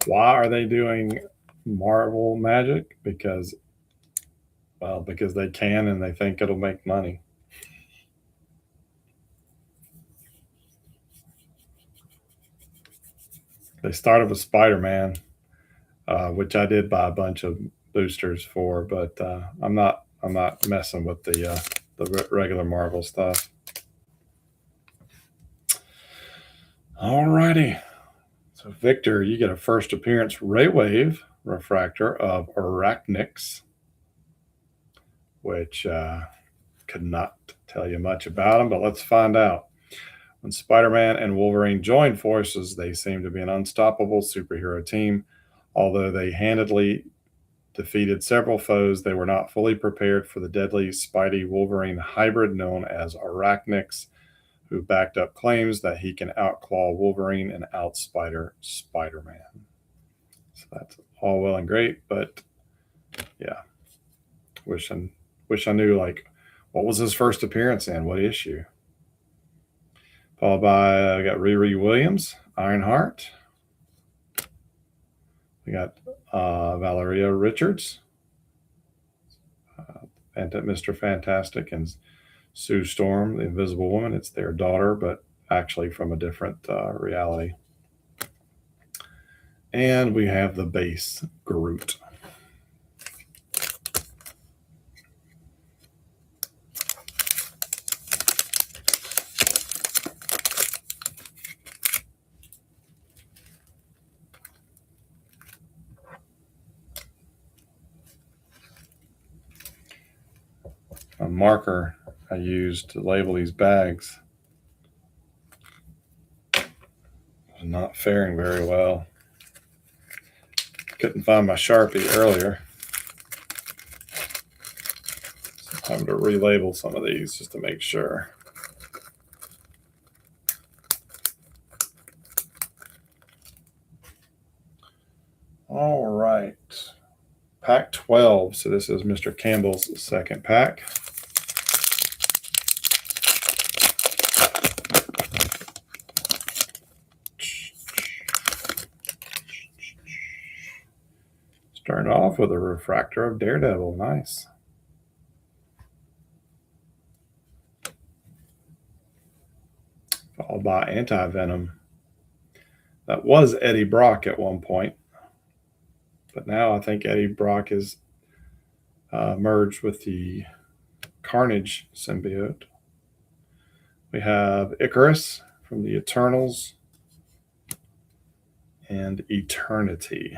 Why are they doing Marvel Magic? Because they can and they think it'll make money. They started with Spider-Man, which I did buy a bunch of boosters for, but I'm not messing with the regular Marvel stuff. All righty. So Victor, you get a first appearance Ray Wave refractor of Arachnix, which could not tell you much about him, but let's find out. When Spider-Man and Wolverine join forces, they seem to be an unstoppable superhero team. Although they handedly defeated several foes, they were not fully prepared for the deadly Spidey-Wolverine hybrid known as Arachnix, who backed up claims that he can outclaw Wolverine and outspider Spider-Man. So that's all well and great, but yeah, wish I knew, like, what was his first appearance in, what issue. Followed by, I got Riri Williams, Ironheart. We got Valeria Richards, Mr. Fantastic and Sue Storm, the Invisible Woman. It's their daughter, but actually from a different reality. And we have the base Groot. A marker I used to label these bags was not faring very well. Couldn't find my Sharpie earlier. So I'm having to relabel some of these just to make sure. All right. Pack 12. So this is Mr. Campbell's second pack. Starting off with a refractor of Daredevil. Nice. Followed by Anti-Venom. That was Eddie Brock at one point. But now I think Eddie Brock is merged with the Carnage symbiote. We have Icarus from the Eternals and Eternity.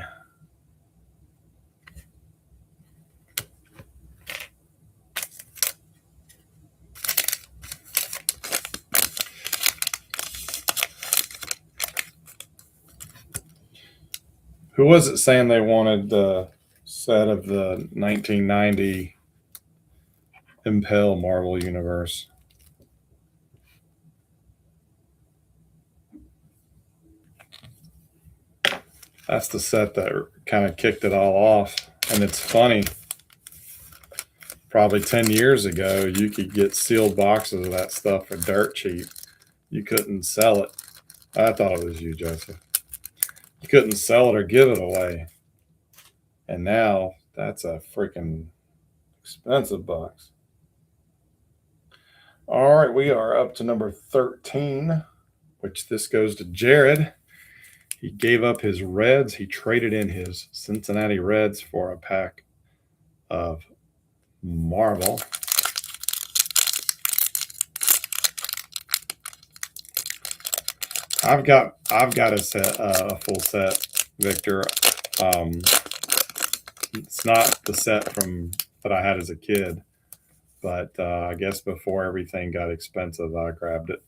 Who was it saying they wanted the set of the 1990 Impel Marvel Universe? That's the set that kind of kicked it all off. And it's funny. Probably 10 years ago, you could get sealed boxes of that stuff for dirt cheap. You couldn't sell it. I thought it was you, Joseph. You couldn't sell it or give it away. And now that's a freaking expensive box. All right, we are up to number 13, which this goes to Jared. He gave up his Reds. He traded in his Cincinnati Reds for a pack of Marvel. I've got a set, a full set, Victor. It's not the set from that I had as a kid, but I guess before everything got expensive, I grabbed it.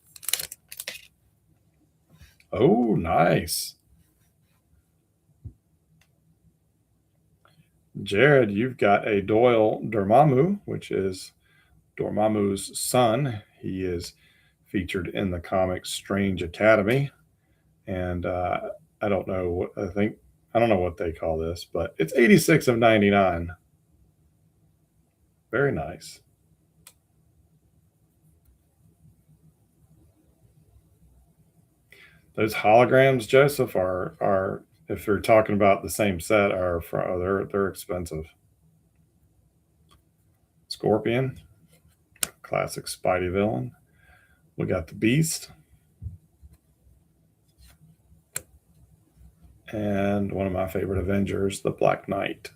Oh, nice. Jared, you've got a Doyle Dormammu, which is Dormammu's son. He is featured in the comic Strange Academy. And I don't know what I don't know what they call this, but it's 86 of 99. Very nice. Those holograms, Joseph, are if you're talking about the same set, they're expensive. Scorpion, classic Spidey villain. We got the Beast. And one of my favorite Avengers, the Black Knight.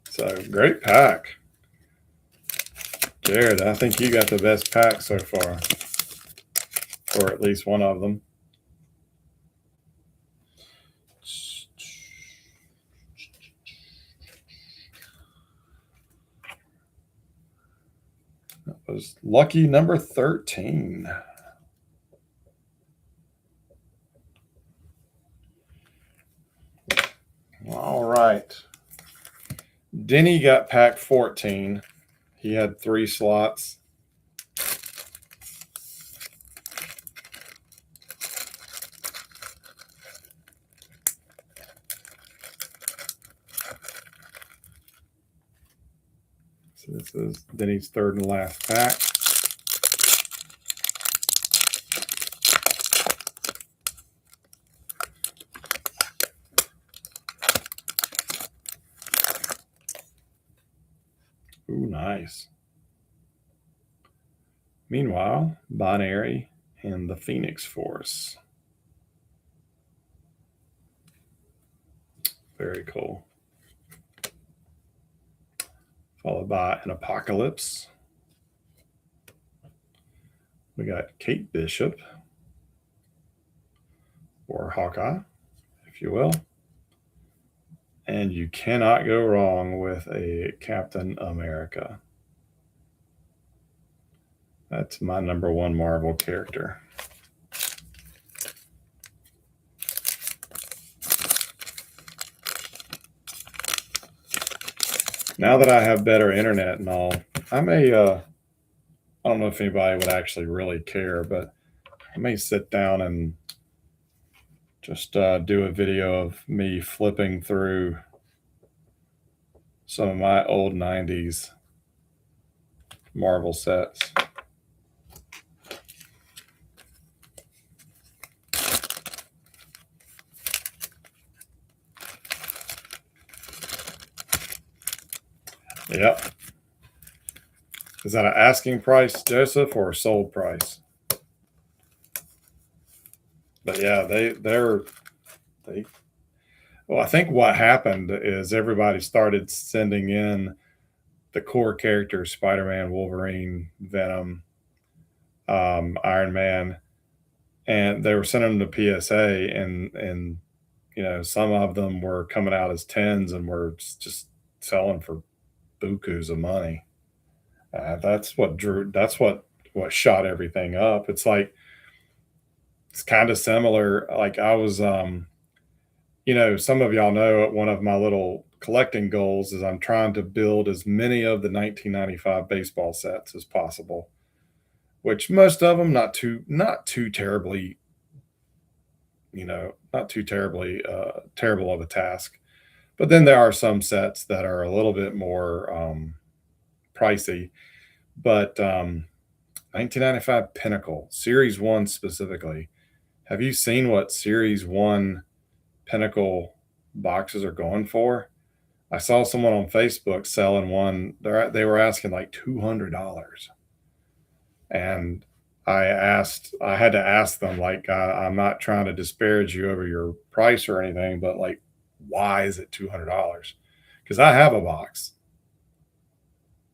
So great pack. Jared, I think you got the best pack so far. Or at least one of them. That was lucky number 13. All right. Denny got pack 14. He had 3 slots. So this is Denny's third and last pack. Ooh, nice. Meanwhile, Binary and the Phoenix Force. Very cool. Followed by an Apocalypse. We got Kate Bishop, or Hawkeye, if you will. And you cannot go wrong with a Captain America. That's my number one Marvel character. Now that I have better internet and all, I may, I don't know if anybody would actually really care, but I may sit down and just do a video of me flipping through some of my old 90s Marvel sets. Yep. Is that an asking price, Joseph, or a sold price? But yeah, they well, I think what happened is everybody started sending in the core characters: Spider-Man, Wolverine, Venom, Iron Man, and they were sending them to PSA, and some of them were coming out as tens and were just selling for bukus of money. That's what drew. That's what shot everything up. It's kind of similar. Like I was, some of y'all know one of my little collecting goals is I'm trying to build as many of the 1995 baseball sets as possible, which most of them not too terribly, not too terribly terrible of a task. But then there are some sets that are a little bit more pricey. But 1995 Pinnacle Series One specifically. Have you seen what Series One Pinnacle boxes are going for? I saw someone on Facebook selling one. They were asking like $200, and I had to ask them, like, I'm not trying to disparage you over your price or anything, but like, why is it $200? Because I have a box.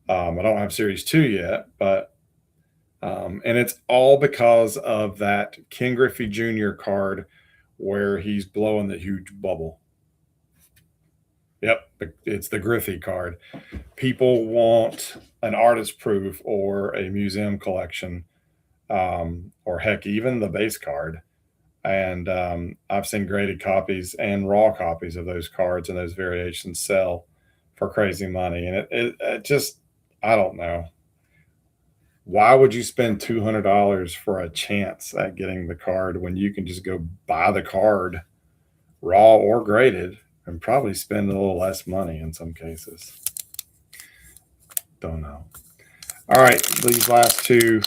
I don't have Series Two yet, but and it's all because of that King Griffey Jr. card where he's blowing the huge bubble. Yep, it's the Griffey card. People want an artist proof or a museum collection, or heck, even the base card. And I've seen graded copies and raw copies of those cards and those variations sell for crazy money. And it just, I don't know. Why would you spend $200 for a chance at getting the card when you can just go buy the card raw or graded and probably spend a little less money in some cases? Don't know. All right, these last two.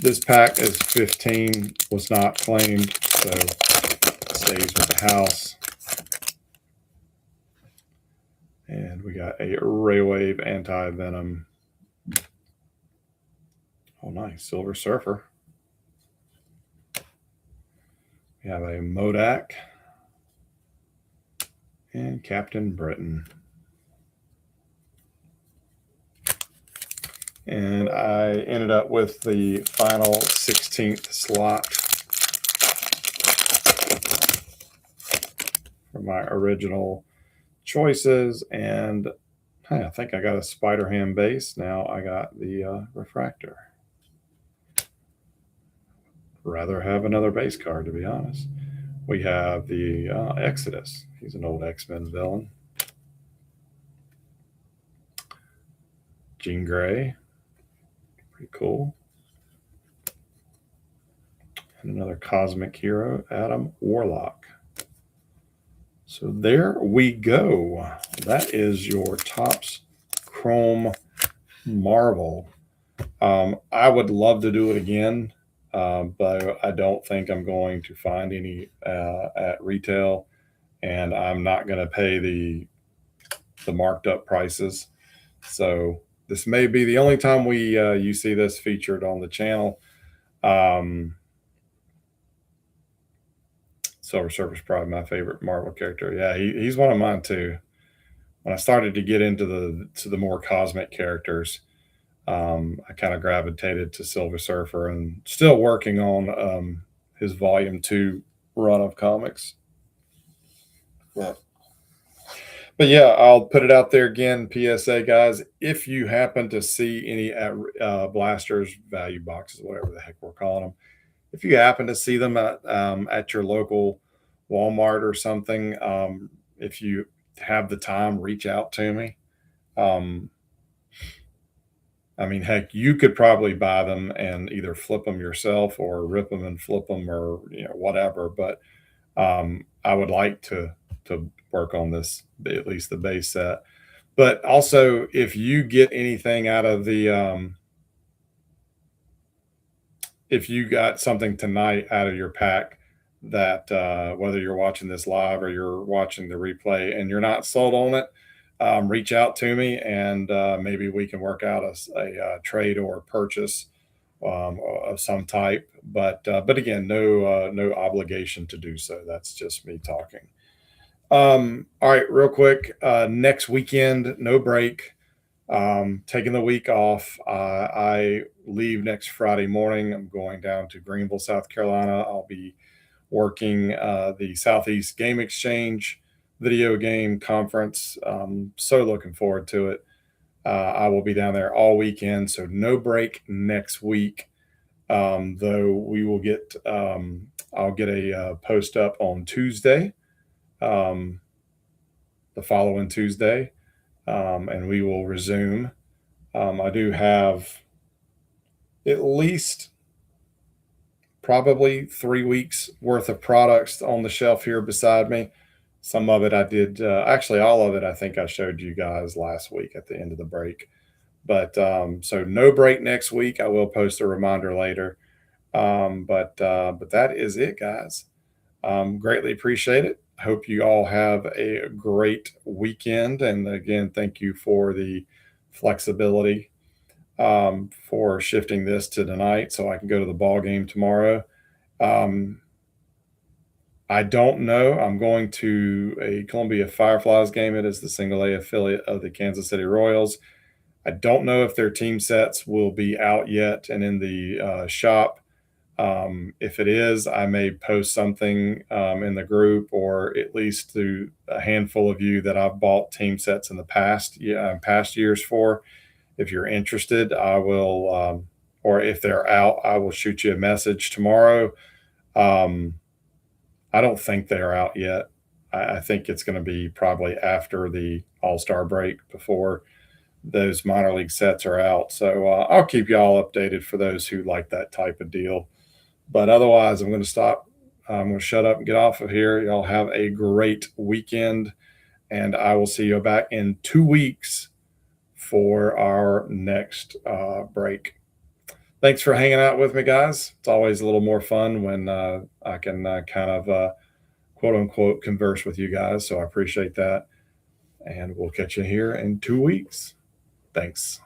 This pack is 15, was not claimed, so it stays with the house. And we got a Ray Wave Anti-Venom. Oh, nice. Silver Surfer. We have a Modak and Captain Britain. And I ended up with the final 16th slot for my original choices. And hey, I think I got a Spider-Ham base. Now I got the refractor. Rather have another base card, to be honest. We have the Exodus. He's an old X-Men villain. Jean Grey. Pretty cool. And another Cosmic Hero, Adam Warlock. So there we go. That is your Topps Chrome Marvel. I would love to do it again, but I don't think I'm going to find any at retail, and I'm not going to pay the marked up prices. So This may be the only time you see this featured on the channel. Silver Surfer's probably my favorite Marvel character. Yeah, he's one of mine too. When I started to get into the more cosmic characters, I kind of gravitated to Silver Surfer, and still working on his Volume 2 run of comics. Yeah. But yeah, I'll put it out there again. PSA, guys, if you happen to see any blasters, value boxes, whatever the heck we're calling them, if you happen to see them at your local Walmart or something, if you have the time, reach out to me. I mean, heck, you could probably buy them and either flip them yourself or rip them and flip them, or whatever. But I would like to work on this, at least the base set. But also, if you get anything out of the if you got something tonight out of your pack, that whether you're watching this live or you're watching the replay and you're not sold on it, reach out to me, and maybe we can work out a trade or purchase of some type. But again, no obligation to do so. That's just me talking. All right, real quick. Next weekend, no break. Taking the week off. I leave next Friday morning. I'm going down to Greenville, South Carolina. I'll be working the Southeast Game Exchange video game conference. So looking forward to it. I will be down there all weekend, so no break next week. Though we will get, I'll get a post up on Tuesday, the following Tuesday, and we will resume. I do have at least probably 3 weeks worth of products on the shelf here beside me. Some of it I did, actually, all of it I think I showed you guys last week at the end of the break. But so no break next week. I will post a reminder later. But that is it, guys. Greatly appreciate it. Hope you all have a great weekend. And again, thank you for the flexibility, for shifting this to tonight so I can go to the ball game tomorrow. I don't know. I'm going to a Columbia Fireflies game. It is the single A affiliate of the Kansas City Royals. I don't know if their team sets will be out yet and in the shop. If it is, I may post something in the group, or at least to a handful of you that I've bought team sets in the past years for. If you're interested, I will, or if they're out, I will shoot you a message tomorrow. I don't think they're out yet. I think it's going to be probably after the All-Star break, before those minor league sets are out. So I'll keep y'all updated for those who like that type of deal. But otherwise, I'm going to stop. I'm going to shut up and get off of here. Y'all have a great weekend, and I will see you back in 2 weeks for our next break. Thanks for hanging out with me, guys. It's always a little more fun when I can kind of quote unquote converse with you guys. So I appreciate that. And we'll catch you here in 2 weeks. Thanks.